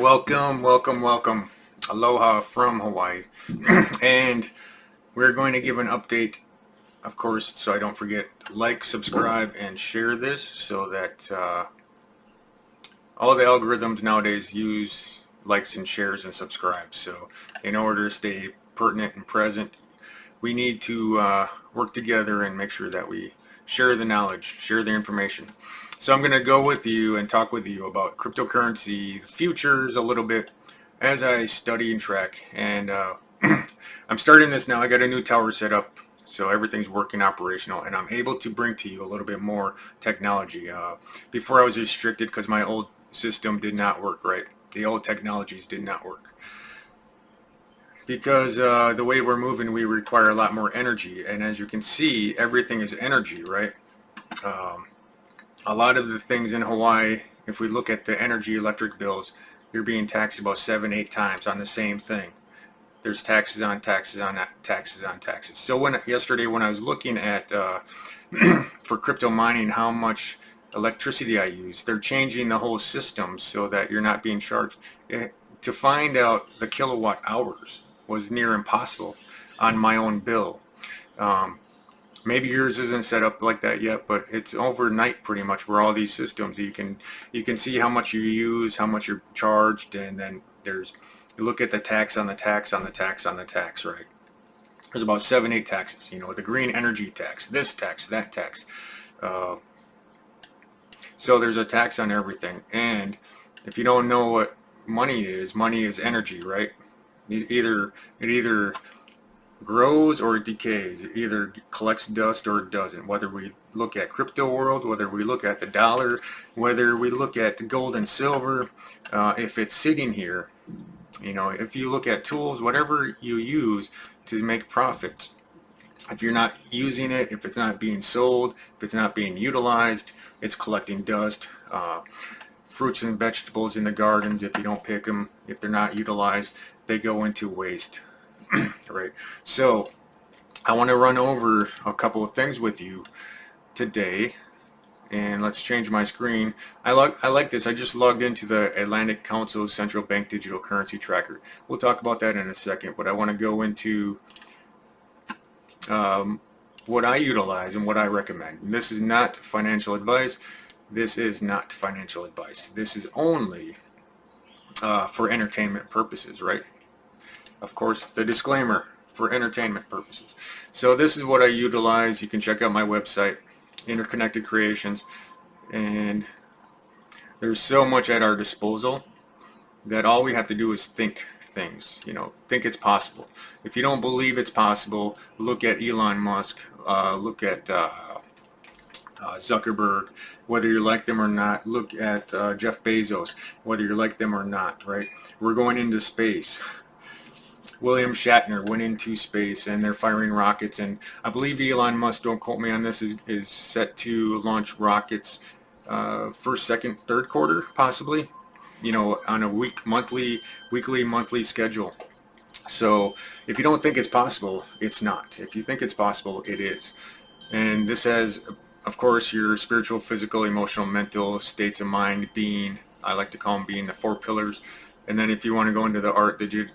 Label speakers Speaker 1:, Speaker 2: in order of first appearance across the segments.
Speaker 1: welcome. Aloha from Hawaii. And we're going to give an update, of course, so I don't forget, like, subscribe, and share this so that all the algorithms nowadays use likes and shares and subscribes. So in order to stay pertinent and present, we need to work together and make sure that we share the knowledge, share the information. So I'm going to go with you and talk with you about cryptocurrency, the futures a little bit as I study and track. And I'm starting this now. I got a new tower set up, so everything's working operational, and I'm able to bring to you a little bit more technology. Before I was restricted because my old system did not work right. The old technologies did not work. Because the way we're moving, we require a lot more energy, and as you can see, everything is energy, right? A lot of the things in Hawaii, if we look at the energy electric bills, you're being taxed about 7-8 times on the same thing. There's taxes on taxes on taxes on taxes. So yesterday when I was looking at for crypto mining how much electricity I use, they're changing the whole system so that you're not being charged. To find out the kilowatt hours was near impossible on my own bill. Maybe yours isn't set up like that yet, but it's overnight pretty much where all these systems, you can see how much you use, how much you're charged, and then you look at the tax on the tax on the tax on the tax, right? There's about 7-8 taxes, the green energy tax, this tax, that tax. So there's a tax on everything. And if you don't know what money is energy, right? It either grows or it decays. It either collects dust or it doesn't. Whether we look at crypto world, whether we look at the dollar, whether we look at the gold and silver, if it's sitting here, if you look at tools, whatever you use to make profits, if you're not using it, if it's not being sold, if it's not being utilized, it's collecting dust. Fruits and vegetables in the gardens, if you don't pick them, if they're not utilized, they go into waste. Right. So I want to run over a couple of things with you today, and let's change my screen. I like this. I just logged into the Atlantic Council Central Bank Digital Currency Tracker. We'll talk about that in a second, but I want to go into what I utilize and what I recommend. And this is not financial advice. This is not financial advice. This is only for entertainment purposes, right? Of course, the disclaimer, for entertainment purposes. So this is what I utilize. You can check out my website, Interconnected Creations, and there's so much at our disposal that all we have to do is think things, think it's possible. If you don't believe it's possible, look at Elon Musk, look at Zuckerberg, whether you like them or not. Look at Jeff Bezos, whether you like them or not, right? We're going into space. William Shatner went into space, and they're firing rockets, and I believe Elon Musk, don't quote me on this, is set to launch rockets first, second, third quarter, possibly, on a weekly, monthly schedule. So if you don't think it's possible, it's not. If you think it's possible, it is. And this has, of course, your spiritual, physical, emotional, mental states of mind, being, I like to call them being, the 4 pillars. And then if you want to go into the art, the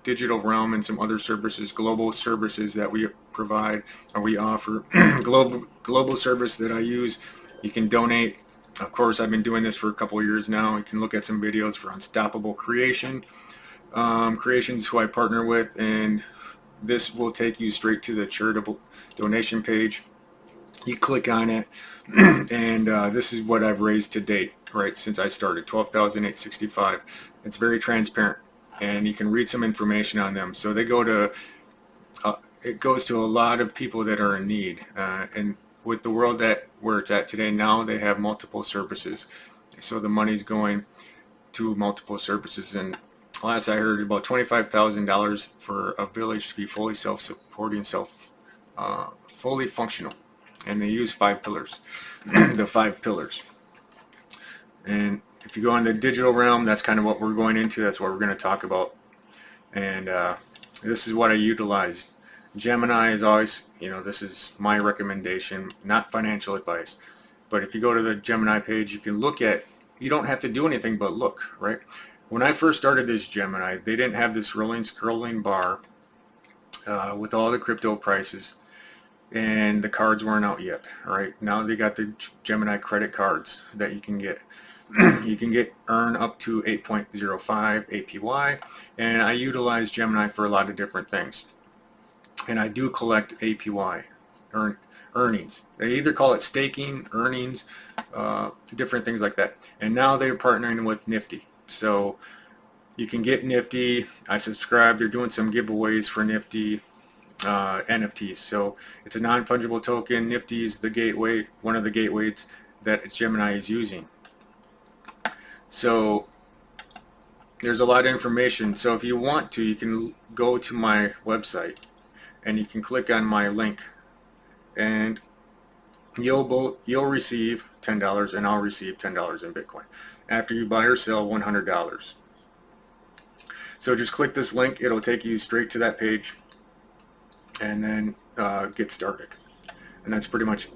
Speaker 1: digital realm, and some other services, global services that we provide or we offer, global service that I use, you can donate. Of course, I've been doing this for a couple of years now. You can look at some videos for Unstoppable Creation. Creations who I partner with, and this will take you straight to the charitable donation page. You click on it, and this is what I've raised to date, right, since I started, $12,865. It's very transparent, and you can read some information on them. So they go to, it goes to a lot of people that are in need, and with the world where it's at today now, they have multiple services. So the money's going to multiple services, and last I heard, about $25,000 for a village to be fully self-supporting, fully functional. And they use 5 pillars, the 5 pillars. And if you go in the digital realm, that's kind of what we're going into. That's what we're going to talk about. And this is what I utilize. Gemini is always, this is my recommendation, not financial advice. But if you go to the Gemini page, you can look at, you don't have to do anything but look, right? when I first started this Gemini, they didn't have this rolling scrolling bar with all the crypto prices, and the cards weren't out yet. All right, now they got the Gemini credit cards that you can get. You can earn up to 8.05 APY, and I utilize Gemini for a lot of different things. And I do collect APY, earnings. They either call it staking, earnings, different things like that. And now they're partnering with Nifty. So you can get Nifty. I subscribe. They're doing some giveaways for Nifty NFTs. So it's a non-fungible token. Nifty is the gateway, one of the gateways that Gemini is using. So there's a lot of information. So if you want to, you can go to my website and you can click on my link, and you'll receive $10 and I'll receive $10 in Bitcoin after you buy or sell $100. So just click this link. It'll take you straight to that page, and then get started. And that's pretty much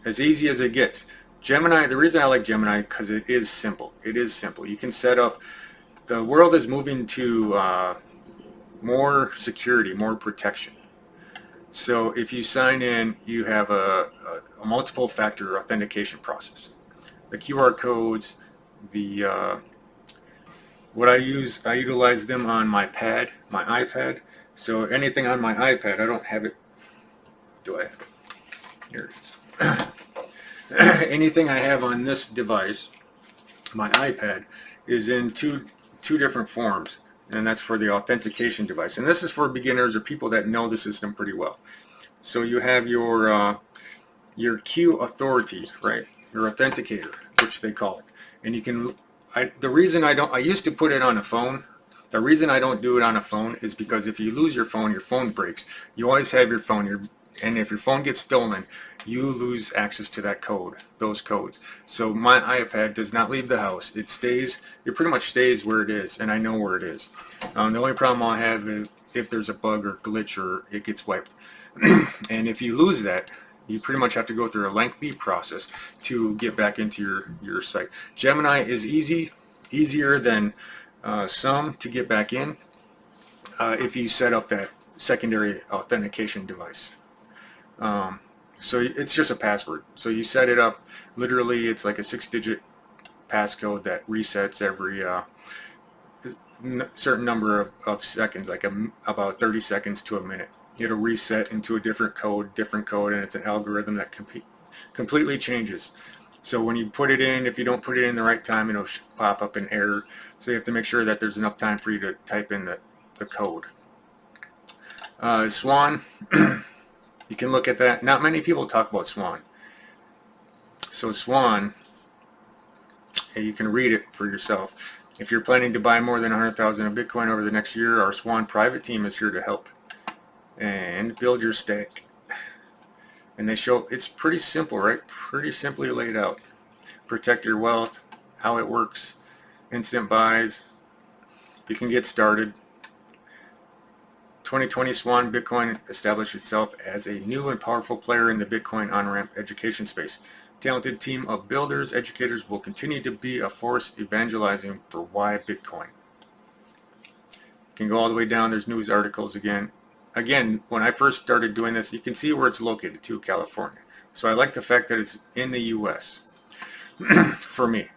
Speaker 1: as easy as it gets. Gemini, the reason I like Gemini, because it is simple. It is simple. You can set up, the world is moving to more security, more protection. So if you sign in, you have a multiple factor authentication process. The QR codes, what I utilize them on my iPad. So anything on my iPad, I don't have it, do I? Here it is. Anything I have on this device, my iPad, is in two different forms, and that's for the authentication device. And this is for beginners or people that know the system pretty well. So you have your Q authority, right? Your authenticator, which they call it. And you can, the reason I used to put it on a phone. The reason I don't do it on a phone is because if you lose your phone breaks. You always have your phone, and if your phone gets stolen, you lose access to that code, those codes. So my iPad does not leave the house. It pretty much stays where it is, and I know where it is. The only problem I'll have is if there's a bug or glitch or it gets wiped. And if you lose that, you pretty much have to go through a lengthy process to get back into your site. Gemini is easier than some to get back in if you set up that secondary authentication device. So it's just a password. So you set it up, literally it's like a 6-digit passcode that resets every certain number of seconds, like about 30 seconds to a minute. It'll reset into a different code, and it's an algorithm that completely changes. So when you put it in, if you don't put it in the right time, it'll pop up an error. So you have to make sure that there's enough time for you to type in the code. Swan, you can look at that. Not many people talk about Swan. So Swan, you can read it for yourself. If you're planning to buy more than 100,000 of Bitcoin over the next year, our Swan private team is here to help and build your stack. And they show, it's pretty simple, right? Pretty simply laid out. Protect your wealth, how it works, instant buys. You can get started. 2020 Swan Bitcoin established itself as a new and powerful player in the Bitcoin on-ramp education space. Talented team of builders, educators will continue to be a force evangelizing for why Bitcoin. You can go all the way down. There's news articles again. Again, when I first started doing this, you can see where it's located too, California. So I like the fact that it's in the US. For me,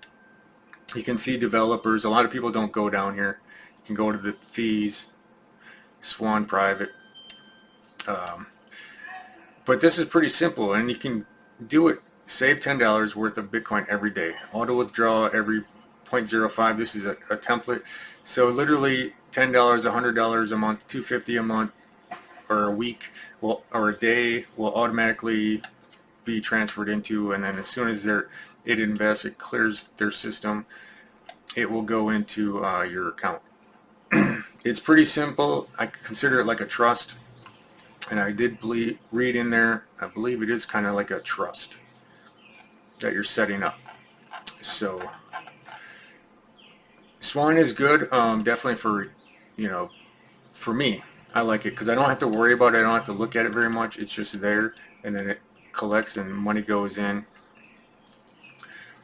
Speaker 1: you can see developers. A lot of people don't go down here. You can go to the fees, Swan private. But this is pretty simple, and you can do it. Save $10 worth of Bitcoin every day. Auto withdraw every 0.05. This is a template. So literally $10, $100 a month, $250 a month, or a week, or a day will automatically be transferred into, and then as soon as it invests, it clears their system, it will go into your account. It's pretty simple. I consider it like a trust, and I did read in there, I believe it is kind of like a trust that you're setting up. So Swan is good, definitely for, for me. I like it because I don't have to worry about it. I don't have to look at it very much. It's just there, and then it collects and money goes in.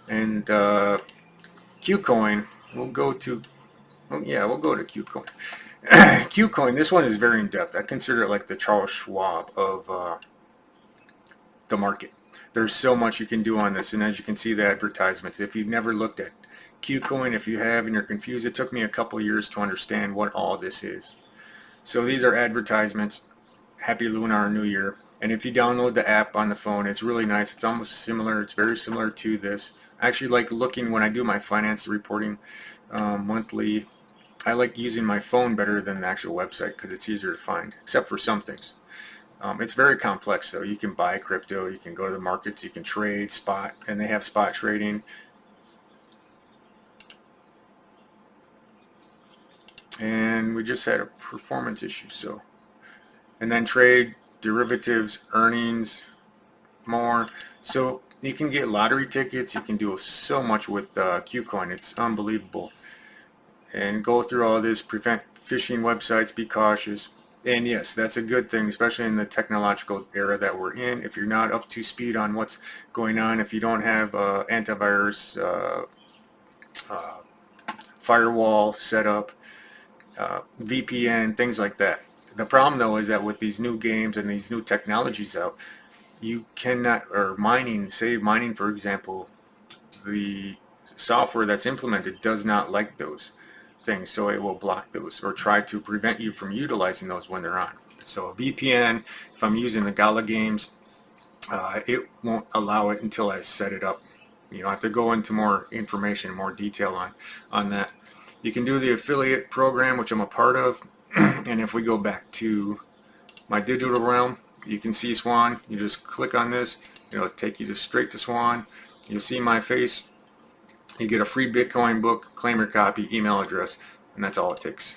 Speaker 1: And KUcoin, we'll go to Oh yeah, we'll go to KUcoin. KUcoin, this one is very in-depth. I consider it like the Charles Schwab of the market. There's so much you can do on this, and as you can see, the advertisements. If you've never looked at KUcoin, if you have and you're confused, it took me a couple years to understand what all this is. So these are advertisements. Happy Lunar New Year. And if you download the app on the phone, it's really nice. It's almost similar. It's very similar to this. I actually like looking when I do my finance reporting monthly. I like using my phone better than the actual website because it's easier to find, except for some things. It's very complex though. You can buy crypto, you can go to the markets, you can trade spot, and they have spot trading. And we just had a performance issue, so. And then trade, derivatives, earnings, more. So you can get lottery tickets, you can do so much with KUcoin. It's unbelievable. And go through all this, prevent phishing websites, be cautious. And yes, that's a good thing, especially in the technological era that we're in. If you're not up to speed on what's going on, if you don't have antivirus, firewall set up, VPN, things like that. The problem though is that with these new games and these new technologies out, you cannot, or mining, say mining for example, the software that's implemented does not like those things, so it will block those or try to prevent you from utilizing those when they're on. So a VPN, if I'm using the Gala games, it won't allow it until I set it up. You know, I have to go into more information, more detail on that. You can do the affiliate program, which I'm a part of, and if we go back to my digital realm, you can see Swan. You just click on this, it'll take you straight to Swan. You'll see my face. You get a free Bitcoin book, claim your copy, email address, and that's all it takes.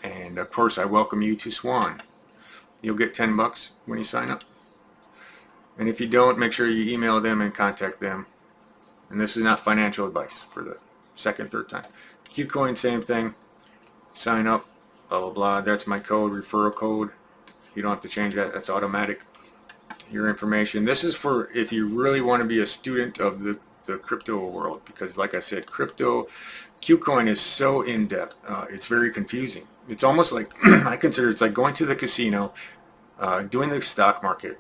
Speaker 1: And of course, I welcome you to Swan. You'll get $10 when you sign up. And if you don't, make sure you email them and contact them. And this is not financial advice for the second, third time. KUcoin, same thing. Sign up, blah, blah, blah. That's my code, referral code. You don't have to change that. That's automatic. Your information. This is for if you really want to be a student of the crypto world, because like I said, KUcoin is so in-depth. It's very confusing. It's almost like, I consider it's like going to the casino, doing the stock market,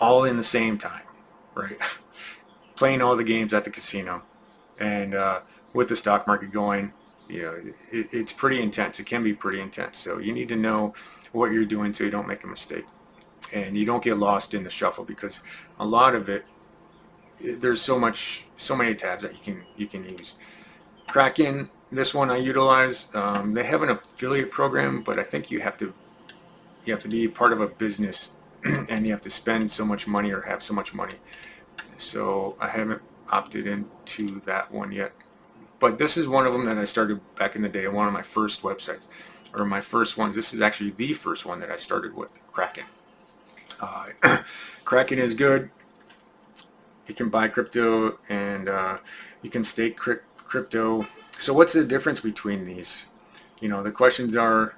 Speaker 1: all in the same time, right? Playing all the games at the casino, and with the stock market going, you know, it's pretty intense. It can be pretty intense. So you need to know what you're doing so you don't make a mistake. And you don't get lost in the shuffle, because a lot of it, there's so many tabs that you can use. Kraken, this one I utilize. They have an affiliate program, but I think you have to be part of a business, and you have to spend so much money or have so much money. So I haven't opted into that one yet. But this is one of them that I started back in the day, one of my first websites, or my first ones. This is actually the first one that I started with, Kraken. Kraken is good. You can buy crypto, and you can stake crypto. So what's the difference between these? You know, the questions are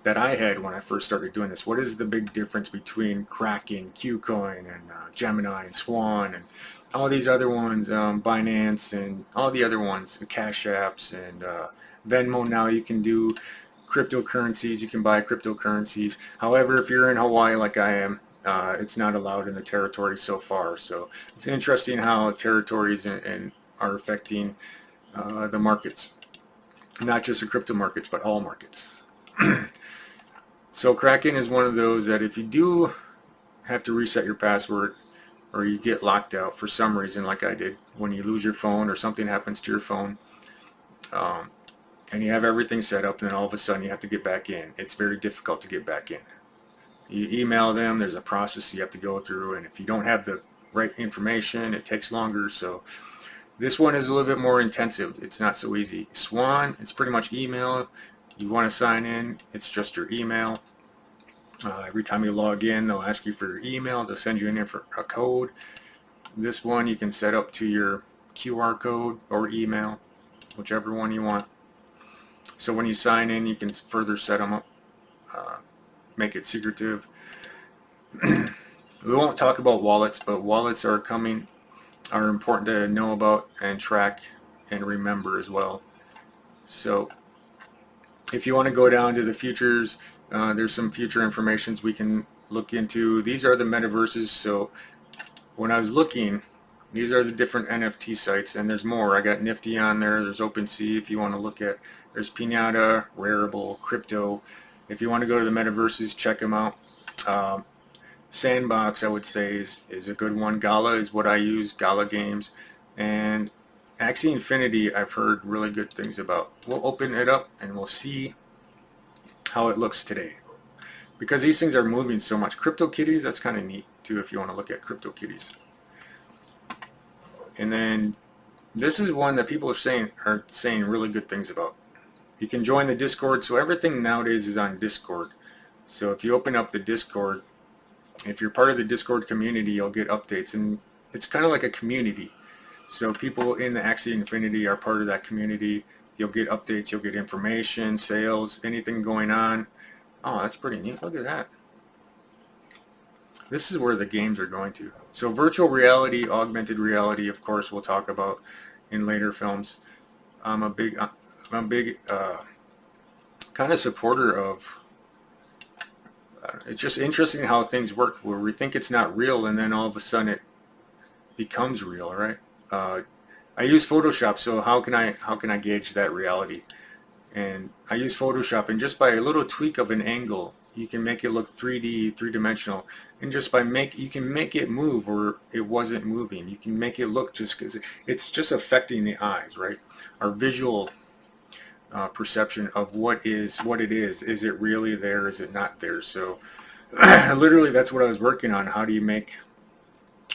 Speaker 1: that I had when I first started doing this. What is the big difference between Kraken, KUcoin, and Gemini, and Swan, and all these other ones, Binance, and all the other ones, the Cash Apps, and Venmo? Now you can do cryptocurrencies. You can buy cryptocurrencies. However, if you're in Hawaii like I am, it's not allowed in the territory so far. So it's interesting how territories are affecting the markets, not just the crypto markets, but all markets. So Kraken is one of those that if you do have to reset your password, or you get locked out for some reason, like I did, when you lose your phone or something happens to your phone, and you have everything set up, and then all of a sudden you have to get back in, it's very difficult to get back in. You email them, there's a process you have to go through, and if you don't have the right information, it takes longer. So this one is a little bit more intensive. It's not so easy. Swan, it's pretty much email. You want to sign in, it's just your email. Every time you log in, they'll ask you for your email. They'll send you in for a code. This one you can set up to your QR code or email, whichever one you want. So when you sign in, you can further set them up, make it secretive. We won't talk about wallets, but wallets are important to know about and track. and remember as well. So if you want to go down to the futures, there's some future informations we can look into. These are the metaverses. So when I was looking, these are the different NFT sites, and there's more. I got Nifty on there. There's OpenSea if you want to look at. There's Pinata, Rarible, Crypto. If you want to go to the metaverses, check them out. Sandbox, I would say, is a good one. Gala is what I use, Gala Games. And Axie Infinity, I've heard really good things about. We'll open it up and we'll see how it looks today. Because these things are moving so much. Cryptokitties, that's kind of neat too if you want to look at Cryptokitties. And then this is one that people are saying really good things about. You can join the Discord. So everything nowadays is on Discord. So if you open up the Discord, if you're part of the Discord community, you'll get updates, and it's kind of like a community. So people in the Axie Infinity are part of that community. You'll get updates, you'll get information, sales, anything going on. Oh, that's pretty neat. Look at that. This is where the games are going to. So virtual reality, augmented reality, of course, we'll talk about in later films. I'm a big kind of supporter of. It's just interesting how things work, where we think it's not real, and then all of a sudden it becomes real, right? I use Photoshop, so how can I gauge that reality? And I use Photoshop, and just by a little tweak of an angle, you can make it look 3D, three-dimensional. And just by you can make it move where it wasn't moving. You can make it look just because it's just affecting the eyes, right? Our visual perception of what it is. Is it really there? Is it not there? So literally that's what I was working on. How do you make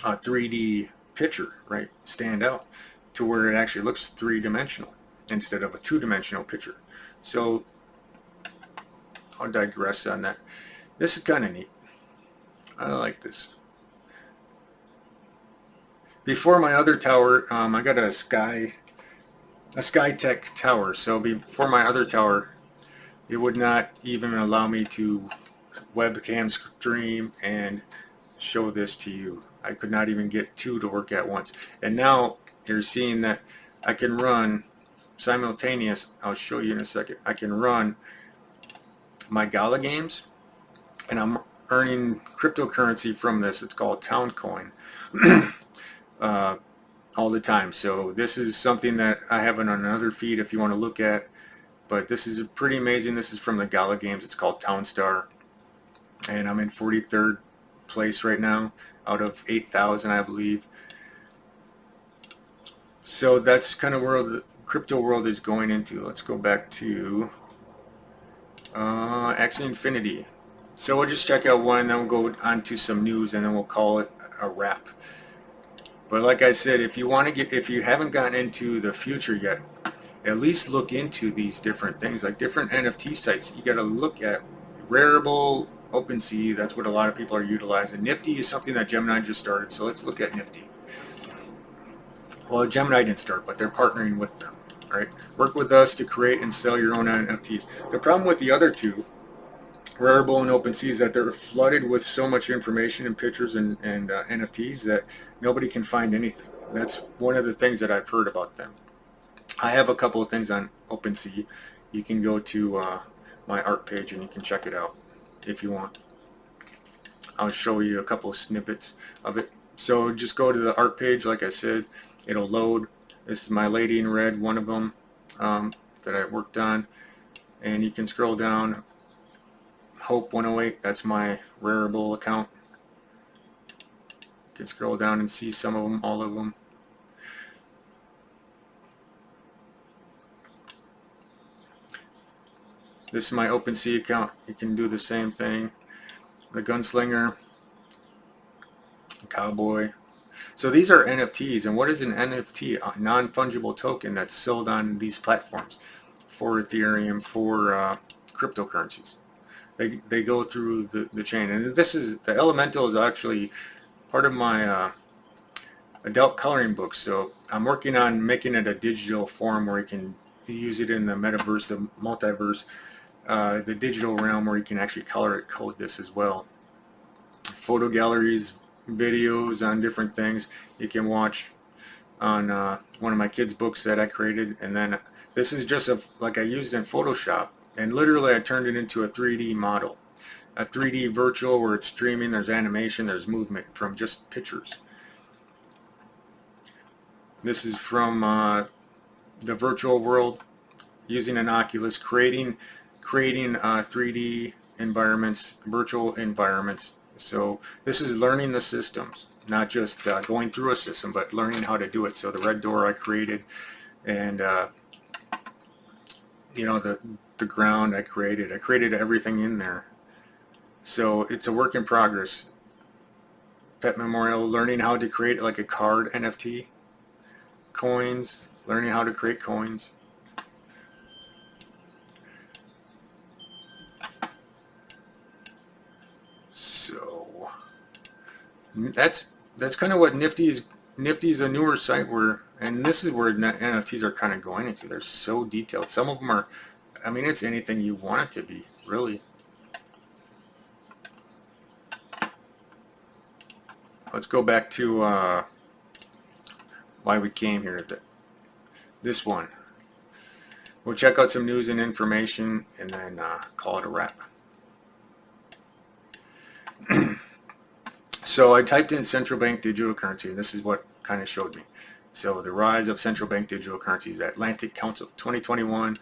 Speaker 1: a 3D picture, right, stand out to where it actually looks three-dimensional instead of a two-dimensional picture? So I'll digress on that. This is kind of neat. I like this. Before my other tower, I got a SkyTech tower. So before my other tower, it would not even allow me to webcam stream and show this to you. I could not even get two to work at once. And now you're seeing that I can run simultaneous. I'll show you in a second. I can run my Gala games, and I'm earning cryptocurrency from this. It's called KUcoin. All the time. So this is something that I have on another feed if you want to look at, but this is pretty amazing. This is from the Gala games. It's called Townstar, and I'm in 43rd place right now out of 8,000, I believe. So that's kind of where the crypto world is going into. Let's go back to Axie Infinity. So we'll just check out one, then we'll go on to some news, and then we'll call it a wrap. But like I said, if you haven't gotten into the future yet, at least look into these different things, like different NFT sites. You got to look at Rarible, OpenSea. That's what a lot of people are utilizing. Nifty is something that Gemini just started, so let's look at Nifty. Well, Gemini didn't start, but they're partnering with them, right? Work with us to create and sell your own NFTs. The problem with the other two, Rarible and OpenSea, is that they're flooded with so much information and pictures and NFTs that nobody can find anything. That's one of the things that I've heard about them. I have a couple of things on OpenSea. You can go to my art page and you can check it out if you want. I'll show you a couple of snippets of it. So just go to the art page, like I said. It'll load. This is my Lady in Red, one of them that I worked on. And you can scroll down. Hope 108, that's my Rarible account. You can scroll down and see some of them, all of them. This is my OpenSea account. You can do the same thing. The Gunslinger, Cowboy. So these are NFTs, and what is an NFT? A non-fungible token that's sold on these platforms for Ethereum, for cryptocurrencies. They go through the chain, and this is the Elemental is actually part of my adult coloring book. So I'm working on making it a digital form where you can use it in the metaverse, the multiverse, the digital realm, where you can actually color it, code this as well. Photo galleries, videos on different things. You can watch on one of my kids' books that I created, and then this is just like I used in Photoshop, and literally I turned it into a 3D model, a 3D virtual where it's streaming. There's animation, there's movement from just pictures. This is from the virtual world using an Oculus, creating 3D environments, virtual environments. So this is learning the systems, not just going through a system, but learning how to do it. So the red door I created, and you know, the ground I created everything in there. So it's a work in progress. Pet Memorial, learning how to create like a card NFT, coins, learning how to create coins. So that's kind of what Nifty is. Nifty is a newer site where, and this is where NFTs are kind of going into. They're so detailed. Some of them are, I mean, it's anything you want it to be, really. Let's go back to why we came here. This one. We'll check out some news and information and then call it a wrap. So I typed in central bank digital currency, and this is what kind of showed me. So the rise of central bank digital currencies, Atlantic Council 2021,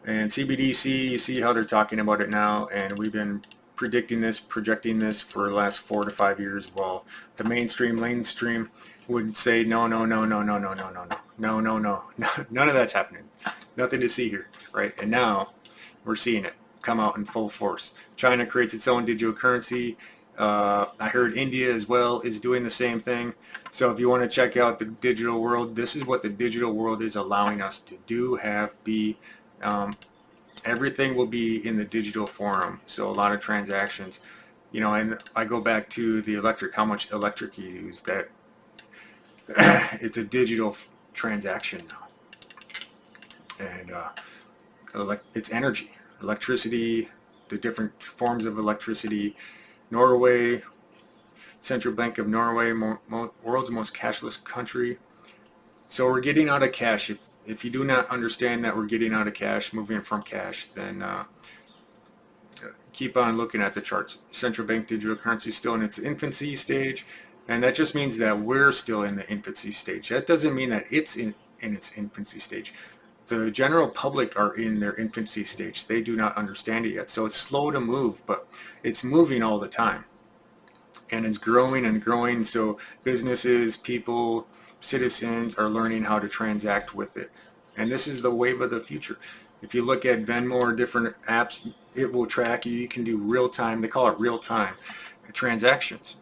Speaker 1: and CBDC, you see how they're talking about it now, and we've been predicting this, projecting this for the last 4 to 5 years, while the mainstream would say no, no, no, no, no, no, no, no, no, no, no, no, none of that's happening. Nothing to see here, right? And now we're seeing it come out in full force. China creates its own digital currency. I heard India as well is doing the same thing. So if you want to check out the digital world, this is what the digital world is allowing us to do, be. Everything will be in the digital forum. So a lot of transactions, you know, and I go back to the electric, how much electric you use, that it's a digital transaction now. And it's energy, electricity, the different forms of electricity. Norway, Central Bank of Norway, world's most cashless country. So we're getting out of cash. If you do not understand that we're getting out of cash, moving from cash, then keep on looking at the charts. Central bank digital currency is still in its infancy stage, and that just means that we're still in the infancy stage. That doesn't mean that it's in its infancy stage. The general public are in their infancy stage. They do not understand it yet. So it's slow to move, but it's moving all the time. And it's growing and growing. So businesses, people, citizens are learning how to transact with it. And this is the wave of the future. If you look at Venmo or different apps, it will track you. You can do real time. They call it real time transactions,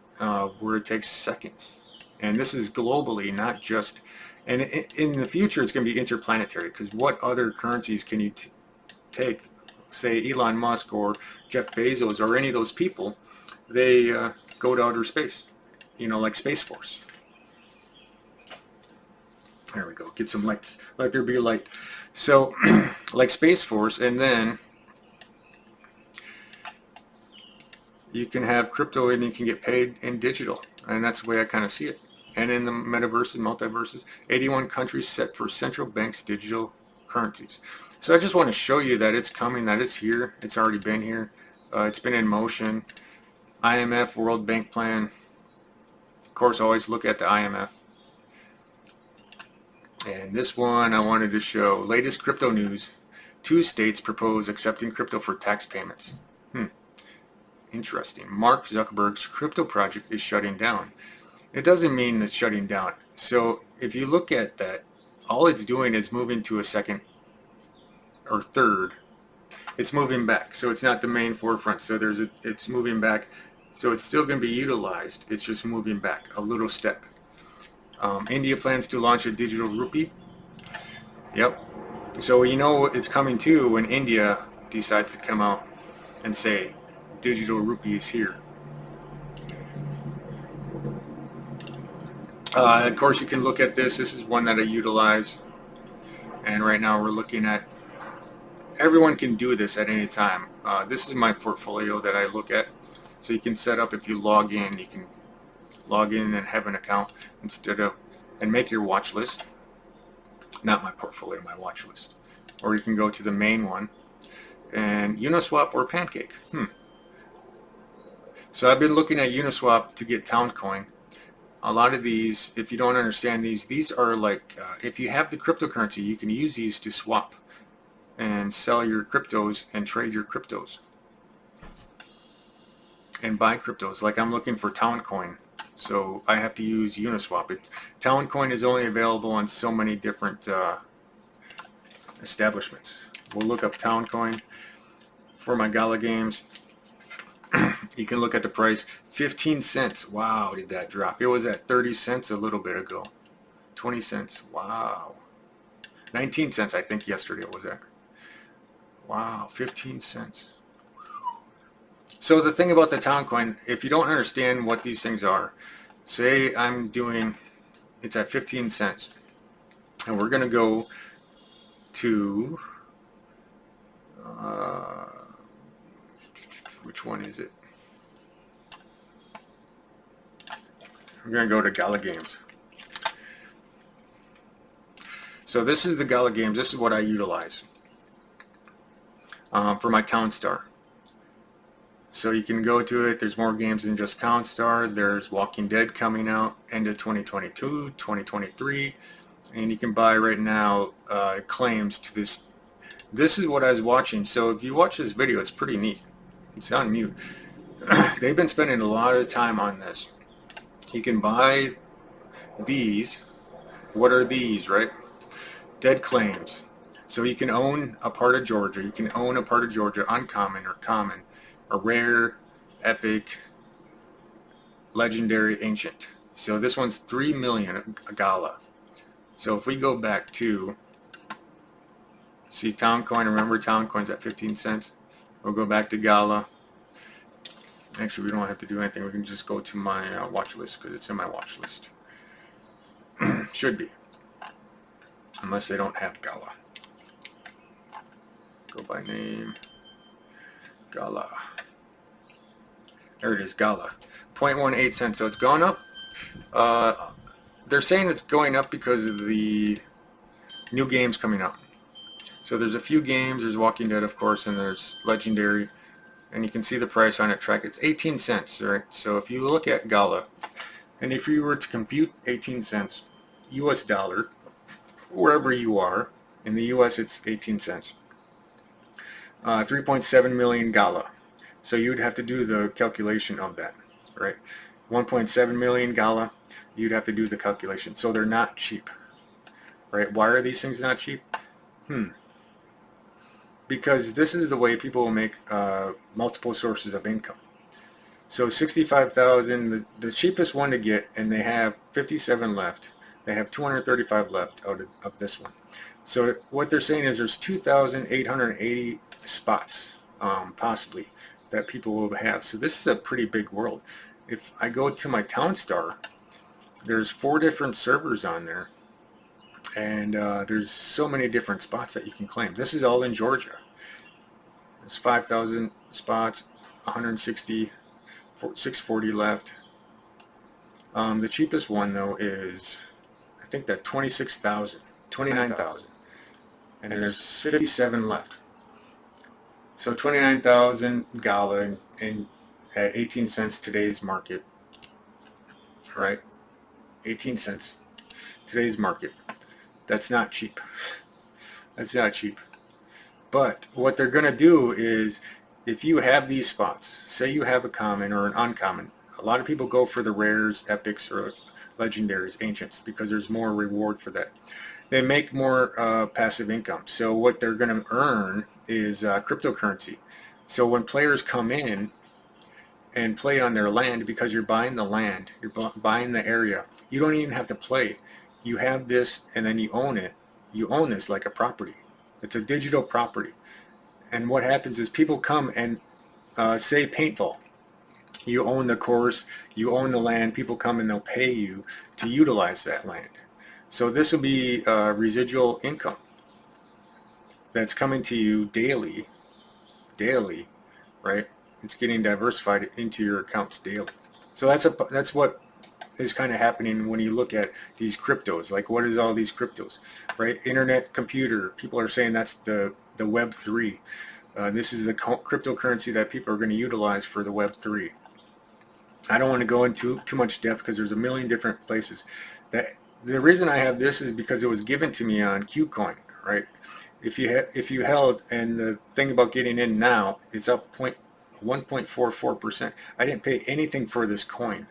Speaker 1: where it takes seconds. And this is globally, not just. And in the future, it's going to be interplanetary, because what other currencies can you take? Say Elon Musk or Jeff Bezos or any of those people, they go to outer space, you know, like Space Force. There we go. Get some lights. Let there be light. So, like Space Force, and then you can have crypto and you can get paid in digital. And that's the way I kind of see it. And in the metaverse and multiverses, 81 countries set for central banks' digital currencies. So I just want to show you that it's coming, that it's here. It's already been here. It's been in motion. IMF, World Bank Plan. Of course, always look at the IMF. And this one I wanted to show. Latest crypto news. 2 states propose accepting crypto for tax payments. Interesting. Mark Zuckerberg's crypto project is shutting down. It doesn't mean it's shutting down. So if you look at that, all it's doing is moving to a second or third. It's moving back. So it's not the main forefront. So it's moving back. So it's still going to be utilized. It's just moving back a little step. India plans to launch a digital rupee. Yep. So you know it's coming too when India decides to come out and say digital rupee is here. Of course, you can look at this. This is one that I utilize. And right now we're looking at, everyone can do this at any time. This is my portfolio that I look at. So you can set up, if you log in, you can log in and have an account instead of and make your watch list. Not my portfolio, my watch list. Or you can go to the main one and Uniswap or Pancake. So I've been looking at Uniswap to get Towncoin. A lot of these, if you don't understand these are like, if you have the cryptocurrency, you can use these to swap and sell your cryptos and trade your cryptos and buy cryptos. Like I'm looking for Towncoin, so I have to use Uniswap. Towncoin is only available on so many different establishments. We'll look up Towncoin for my Gala games. You can look at the price, 15 cents. Wow, did that drop? It was at 30 cents a little bit ago. 20 cents. Wow. 19 cents I think yesterday it was at. Wow, 15 cents. So the thing about the Towncoin, if you don't understand what these things are, say I'm doing, it's at 15 cents. And we're going to go to, which one is it? We're going to go to Gala Games. So this is the Gala Games. This is what I utilize for my Townstar. So you can go to it. There's more games than just Townstar. There's Walking Dead coming out end of 2022, 2023. And you can buy right now claims to this. This is what I was watching. So if you watch this video, it's pretty neat. It's on mute. They've been spending a lot of time on this. You can buy these. What are these, right? Dead claims. So you can own a part of Georgia. You can own a part of Georgia, uncommon or common, a rare, epic, legendary, ancient. So this one's 3 million, a Gala. So if we go back to, see Towncoin, remember Towncoin's at 15 cents. We'll go back to Gala. Actually, we don't have to do anything. We can just go to my watch list because it's in my watch list. Should be. Unless they don't have Gala. Go by name. Gala. There it is, Gala. 0.18 cents. So it's gone up. They're saying it's going up because of the new games coming out. So there's a few games. There's Walking Dead, of course, and there's Legendary. And you can see the price on it track. It's 18 cents, right? So if you look at Gala, and if you were to compute 18 cents US dollar, wherever you are, in the US it's 18 cents. 3.7 million Gala. So you'd have to do the calculation of that, right? 1.7 million Gala, you'd have to do the calculation. So they're not cheap, right? Why are these things not cheap? Because this is the way people will make multiple sources of income. So 65,000, the cheapest one to get, and they have 57 left. They have 235 left out of this one. So what they're saying is there's 2,880 spots, possibly, that people will have. So this is a pretty big world. If I go to my Townstar, there's 4 different servers on there. And there's so many different spots that you can claim. This is all in Georgia. There's 5,000 spots, 160, 640 left. The cheapest one though is, I think that 26,000, 29,000, and there's 57 left. So 29,000 Gala and at 18 cents today's market, right? 18 cents today's market. That's not cheap. That's not cheap. But what they're going to do is, if you have these spots, say you have a common or an uncommon, a lot of people go for the rares, epics, or legendaries, ancients, because there's more reward for that. They make more passive income. So what they're going to earn is cryptocurrency. So when players come in and play on their land, because you're buying the land, you're buying the area, you don't even have to play. You have this and then you own it. You own this like a property. It's a digital property. And what happens is people come and say paintball. You own the course, you own the land, people come and they'll pay you to utilize that land. So this will be residual income that's coming to you daily, right? It's getting diversified into your accounts daily. So that's what is kind of happening when you look at these cryptos. Like, what is all these cryptos, right? Internet computer. People are saying that's the Web 3. This is the cryptocurrency that people are going to utilize for the Web 3. I don't want to go into too much depth because there's a million different places. The reason I have this is because it was given to me on KUcoin, right? If you held, and the thing about getting in now, it's up 1.44%. I didn't pay anything for this coin,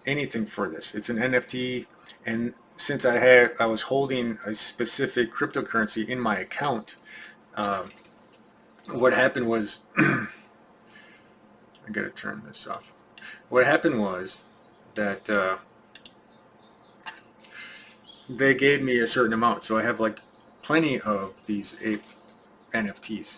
Speaker 1: anything for this. It's an NFT, and since I was holding a specific cryptocurrency in my account, what happened was I gotta turn this off. What happened was that they gave me a certain amount, so I have like plenty of these NFTs,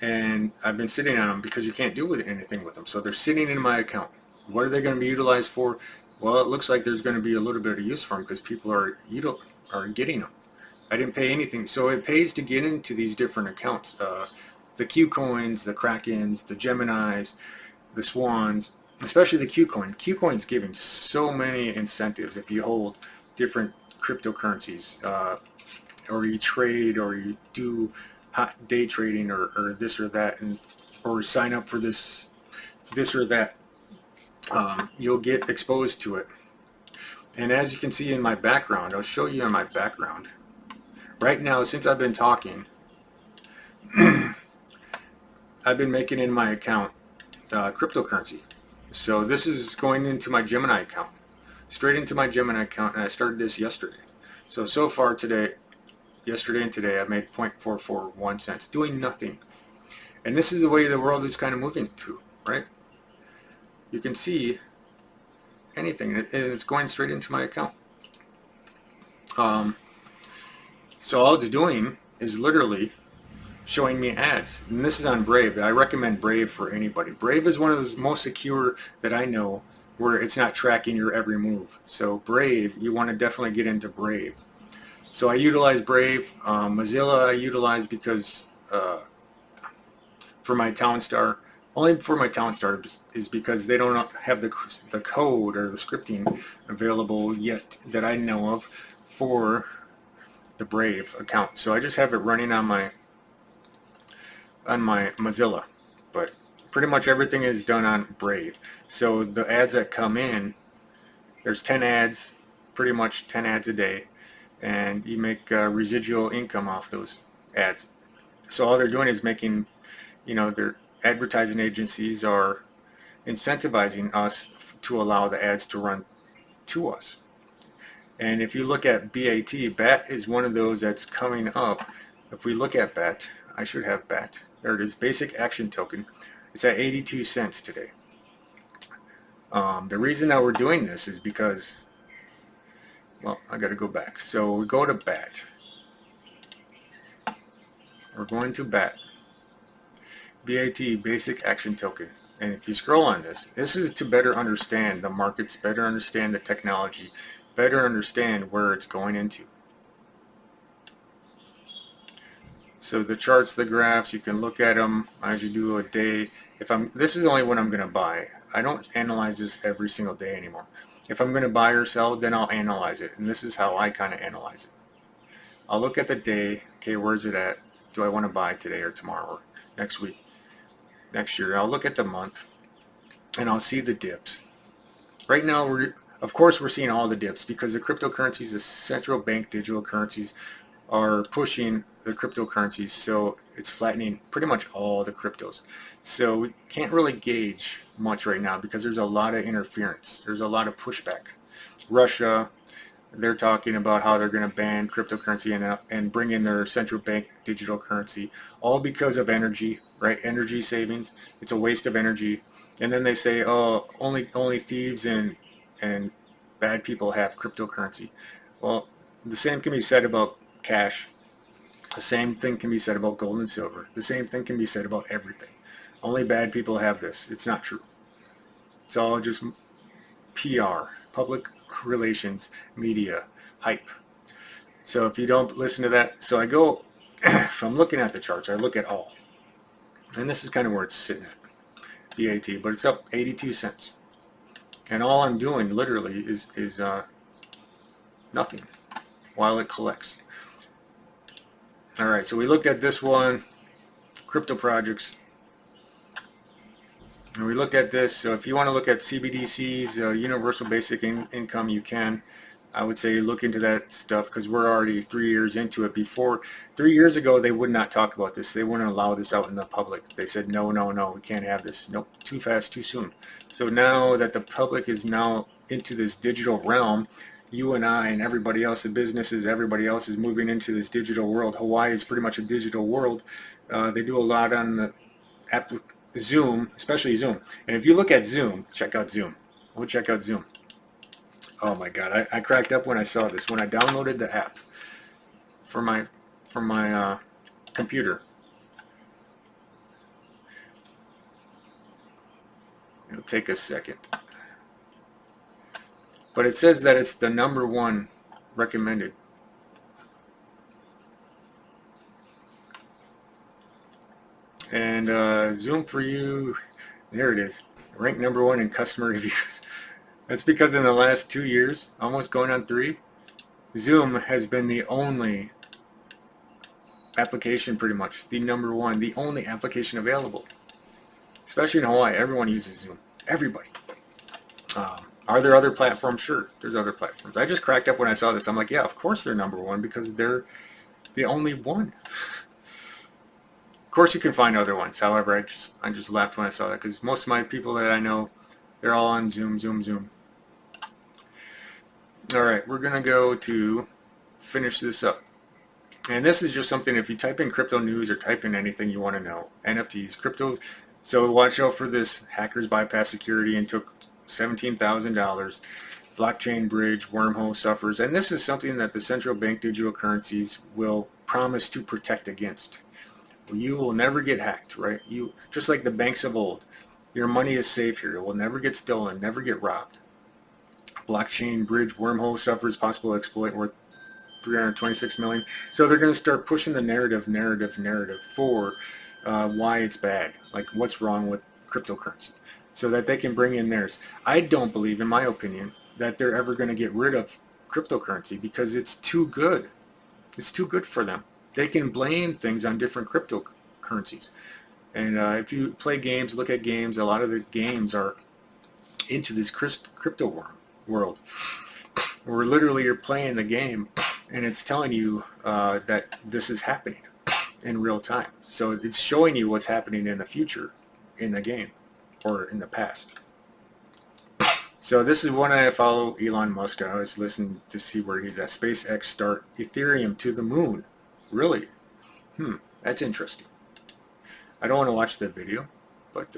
Speaker 1: and I've been sitting on them because you can't do anything with them. So they're sitting in my account. What are they going to be utilized for? Well, it looks like there's going to be a little bit of use for them because people are getting them. I didn't pay anything, so it pays to get into these different accounts. The KUcoins, the Krakens, the Geminis, the Swans, especially the KUcoin. KUcoin's giving so many incentives if you hold different cryptocurrencies, or you trade, or you do hot day trading, or this or that, or sign up for this or that. You'll get exposed to it. And as you can see in my background, I'll show you in my background. Right now, since I've been talking, I've been making in my account cryptocurrency. So this is going into my Gemini account, straight into my Gemini account, and I started this yesterday. So far today, yesterday and today, I made 0.441 cents, doing nothing. And this is the way the world is kind of moving to, right? You can see anything, and it's going straight into my account. So all it's doing is literally showing me ads, and this is on Brave. I recommend Brave for anybody. Brave is one of the most secure that I know, where it's not tracking your every move. So Brave, you want to definitely get into Brave. So I utilize Brave. Mozilla I utilize because for my Townstar, only for my Townstar is because they don't have the code or the scripting available yet that I know of for the Brave account. So I just have it running on my Mozilla, but pretty much everything is done on Brave. So the ads that come in, there's 10 ads, pretty much 10 ads a day, and you make residual income off those ads. So all they're doing is making, their advertising agencies are incentivizing us to allow the ads to run to us. And if you look at BAT is one of those that's coming up. If we look at BAT, I should have BAT. There it is, Basic Action Token. It's at 82 cents today. The reason that we're doing this is because, well, I got to go back. So we go to BAT. We're going to BAT. BAT, Basic Action Token. And if you scroll on this is to better understand the markets, better understand the technology, better understand where it's going into. So the charts, the graphs, you can look at them as you do a day. This is only what I'm going to buy. I don't analyze this every single day anymore. If I'm going to buy or sell, then I'll analyze it. And this is how I kind of analyze it. I'll look at the day. Okay, where's it at? Do I want to buy today or tomorrow or next week, next year? I'll look at the month, and I'll see the dips. Right now, of course we're seeing all the dips because the cryptocurrencies, the central bank digital currencies, are pushing the cryptocurrencies, so it's flattening pretty much all the cryptos. So we can't really gauge much right now because there's a lot of interference. There's a lot of pushback. Russia, they're talking about how they're going to ban cryptocurrency and bring in their central bank digital currency, all because of energy, right? Energy savings. It's a waste of energy. And then they say, oh, only thieves and bad people have cryptocurrency. Well, the same can be said about cash. The same thing can be said about gold and silver. The same thing can be said about everything. Only bad people have this. It's not true. It's all just PR, public relations, media, hype. So if you don't listen to that, so I go, if I'm looking at the charts, I look at all. And this is kind of where it's sitting at, BAT, but it's up 82 cents. And all I'm doing literally is nothing while it collects. All right, so we looked at this one, crypto projects. And we looked at this. So if you want to look at CBDCs, universal basic income, you can. I would say look into that stuff because we're already 3 years into it. Before 3 years ago, they would not talk about this. They wouldn't allow this out in the public. They said, no, no, no, we can't have this. Nope, too fast, too soon. So now that the public is now into this digital realm, you and I and everybody else, the businesses, everybody else is moving into this digital world. Hawaii is pretty much a digital world. They do a lot on the Zoom, especially Zoom. And if you look at Zoom, check out Zoom. We'll check out Zoom. Oh my God, I cracked up when I saw this. When I downloaded the app for my computer. It'll take a second. But it says that it's the #1 recommended. And Zoom for you, there it is, ranked #1 in customer reviews. That's because in the last 2 years, almost going on 3, Zoom has been the only application, pretty much, the #1, the only application available. Especially in Hawaii, everyone uses Zoom. Everybody. Are there other platforms? Sure, there's other platforms. I just cracked up when I saw this. I'm like, yeah, of course they're #1 because they're the only one. Of course you can find other ones. However, I just laughed when I saw that because most of my people that I know, they're all on Zoom, Zoom, Zoom. All right, we're going to go to finish this up. And this is just something, if you type in crypto news or type in anything you want to know, NFTs, crypto. So watch out for this. Hackers bypass security and took $17,000. Blockchain bridge, wormhole suffers. And this is something that the central bank digital currencies will promise to protect against. You will never get hacked, right? You, just like the banks of old, your money is safe here. It will never get stolen, never get robbed. Blockchain bridge, wormhole suffers, possible exploit worth $326 million. So they're going to start pushing the narrative for why it's bad, like what's wrong with cryptocurrency, so that they can bring in theirs. I don't believe, in my opinion, that they're ever going to get rid of cryptocurrency because it's too good. It's too good for them. They can blame things on different cryptocurrencies. And if you play games, look at games, a lot of the games are into this crypto world, where literally you're playing the game and it's telling you that this is happening in real time. So it's showing you what's happening in the future in the game or in the past. So this is one I follow, Elon Musk. I always listen to see where he's at. SpaceX start Ethereum to the moon. Really? That's interesting. I don't want to watch that video, but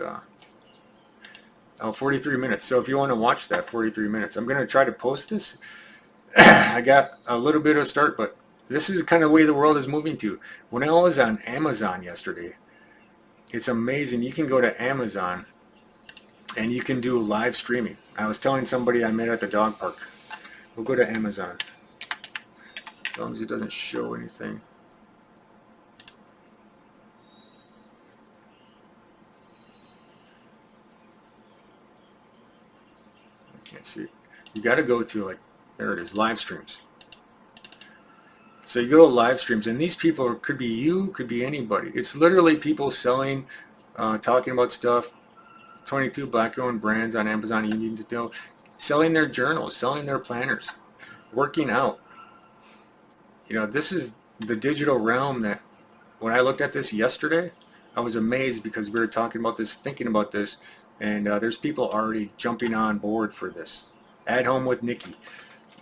Speaker 1: 43 minutes. So if you want to watch that 43 minutes, I'm going to try to post this. I got a little bit of a start, but this is the kind of way the world is moving to. When I was on Amazon yesterday, it's amazing. You can go to Amazon and you can do live streaming. I was telling somebody I met at the dog park. We'll go to Amazon. As long as it doesn't show anything. I can't see it. You got to go to, like, there it is, live streams. So you go to live streams, and these people could be you, could be anybody. It's literally people selling, talking about stuff. 22 black-owned brands on Amazon you need to know. Selling their journals, selling their planners, working out. You know, this is the digital realm that when I looked at this yesterday, I was amazed because we were talking about this, thinking about this, and there's people already jumping on board for this. At Home with Nikki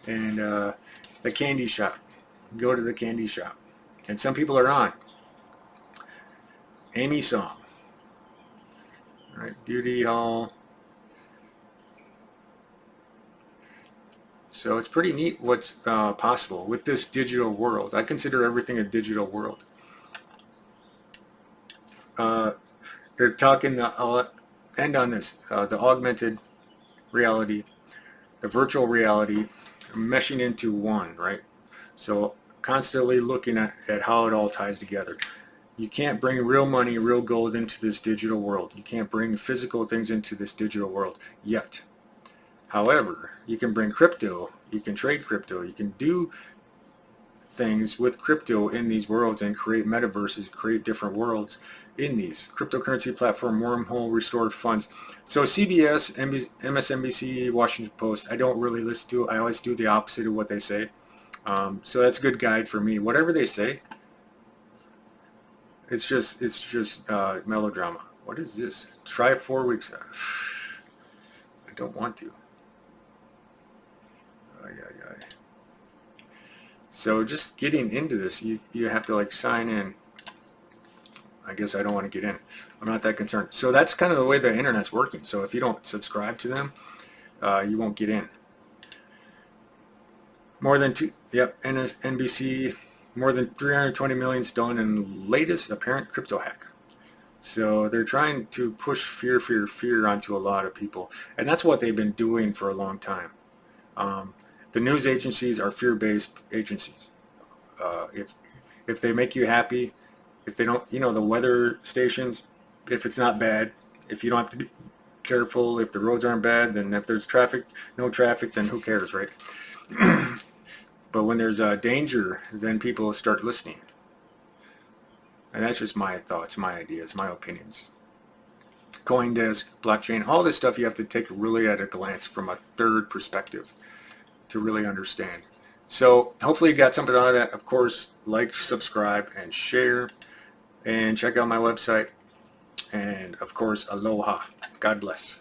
Speaker 1: and the candy shop. Go to the candy shop. And some people are on. Amy Song. All right, Beauty Hall. So it's pretty neat what's possible with this digital world. I consider everything a digital world. They're talking, I'll end on this, the augmented reality, the virtual reality, meshing into one, right? So constantly looking at how it all ties together. You can't bring real money, real gold into this digital world. You can't bring physical things into this digital world yet. However, you can bring crypto, you can trade crypto, you can do things with crypto in these worlds and create metaverses, create different worlds in these. Cryptocurrency platform, wormhole, restored funds. So CBS, MSNBC, Washington Post, I don't really listen to. I always do the opposite of what they say. So that's a good guide for me. Whatever they say, it's just melodrama. What is this? Try 4 weeks. I don't want to. So just getting into this, you have to like sign in. I guess I don't want to get in. I'm not that concerned. So that's kind of the way the internet's working. So if you don't subscribe to them, you won't get in. NBC, more than 320 million stolen in latest apparent crypto hack. So they're trying to push fear onto a lot of people. And that's what they've been doing for a long time. The news agencies are fear-based agencies. If they make you happy, if they don't, the weather stations, if it's not bad, if you don't have to be careful, if the roads aren't bad, then if there's traffic, no traffic, then who cares, right? But when there's danger, then people start listening. And that's just my thoughts, my ideas, my opinions. CoinDesk, blockchain, all this stuff you have to take really at a glance from a third perspective to really understand. So hopefully you got something out of that. Of course, like, subscribe, and share. And check out my website. And of course, aloha. God bless.